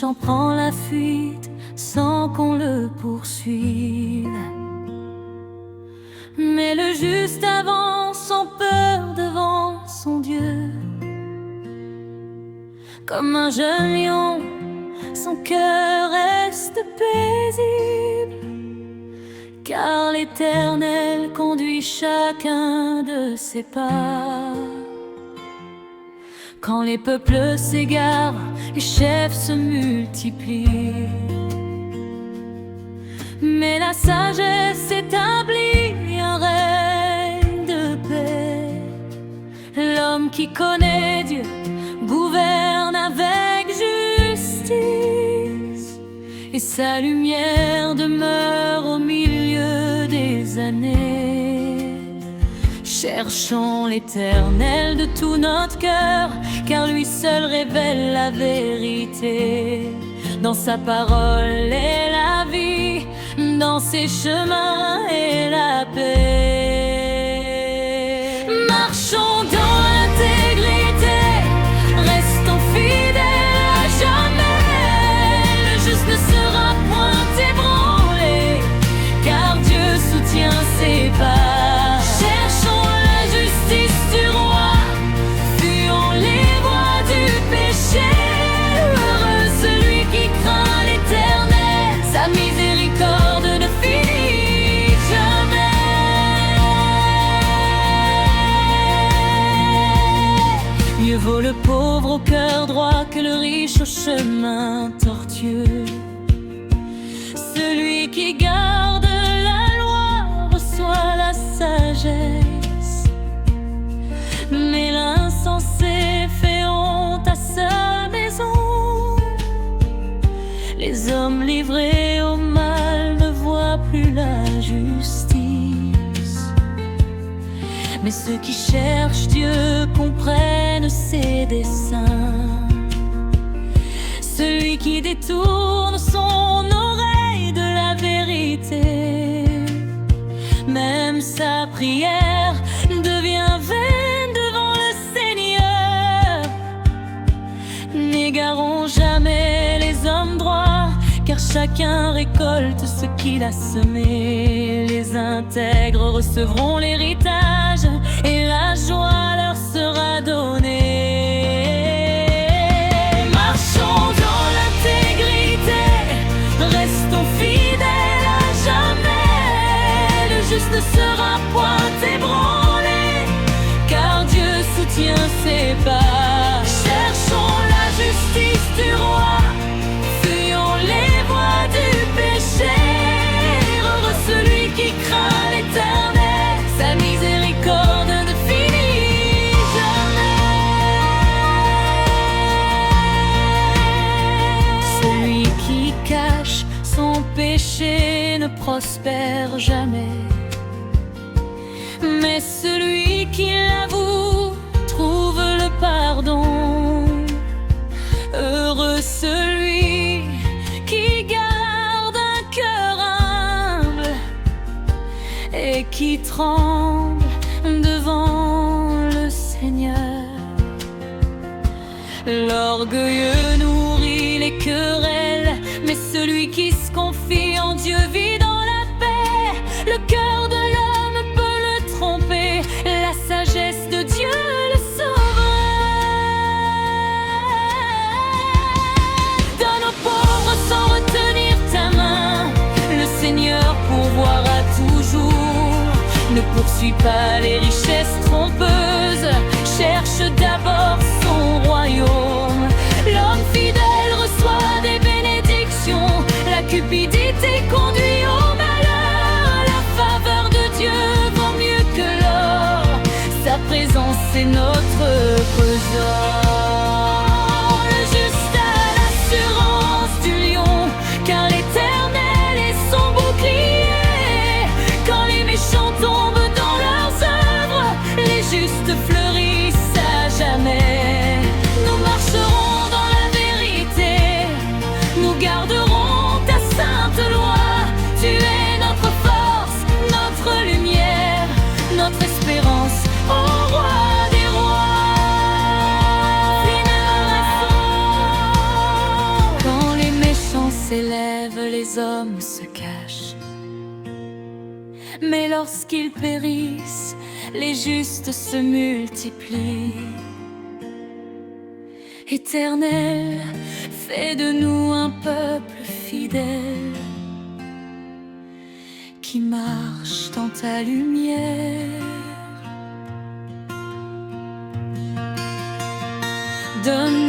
méchant prend la fuite sans qu'on le poursuive. Mais le juste avance sans peur devant son Dieu. Comme un jeune lion, son cœur reste paisible, car l'Éternel conduit chacun de ses pas. Quand les peuples s'égarent, les chefs se multiplient, mais la sagesse établit un règne de paix. L'homme qui connaît Dieu gouverne avec justice, et sa lumière demeure au milieu des années. Cherchons l'Éternel de tout notre cœur, car lui seul révèle la vérité. Dans sa parole est la vie, dans ses chemins est la paix. Marchons dans l'intégrité, restons fidèles à jamais. Le juste ne sera point ébranlé, car Dieu soutient ses pas. Cherchons la justice du roi, fuyons les voies du péché. Heureux celui qui craint l'Éternel, sa miséricorde ne finit jamais. Mieux vaut le pauvre au cœur droit que le riche au chemin tortueux. Celui qui garde la loi reçoit la sagesse, mais l'insensé fait honte à sa maison. Les hommes livrés au mal ne voient plus la justice, mais ceux qui cherchent Dieu comprennent ses desseins. Celui qui détourne son oreille de la vérité, même sa prière devient vaine devant le Seigneur. N'égarons jamais les hommes droits, car chacun récolte ce qu'il a semé. Les intègres recevront l'héritage, et la joie leur sera donnée. Marchons dans l'intégrité, restons fidèles à jamais. Le juste ne sera point ébranlé, car Dieu soutient ses pas. Cherchons la justice du roi, fuyons les voies du péché. Heureux celui qui craint l'Éternel, sa miséricorde ne finit jamais. Celui qui cache son péché ne prospère jamais, mais celui qui l'avoue trouve le pardon. Heureux celui qui garde un cœur humble et qui tremble devant le Seigneur. L'orgueilleux nourrit les querelles, mais celui qui se confie en Dieu vit dans la paix. Le cœur de l'homme peut le tromper, la sagesse de Dieu le sauvera. Donne aux pauvres sans retenir ta main, le Seigneur pourvoira toujours. Ne poursuis pas les richesses trompeuses, cherche d'abord son royaume. L'homme fidèle reçoit des bénédictions, la cupidité conduit au malheur. La faveur de Dieu vaut mieux que l'or, sa présence est notre trésor. Le juste a l'assurance du lion, car l'Éternel est son bouclier. Quand les méchants tombent dans leurs œuvres, les justes fleurissent à jamais. Nous marcherons dans la vérité, nous garderons ta sainte loi. Tu es notre force, notre lumière, notre espérance, ô roi des rois. s'élèvent, les hommes se cachent. Mais lorsqu'ils périssent, les justes se multiplient. Éternel, fais de nous un peuple fidèle qui marche dans ta lumière. Donne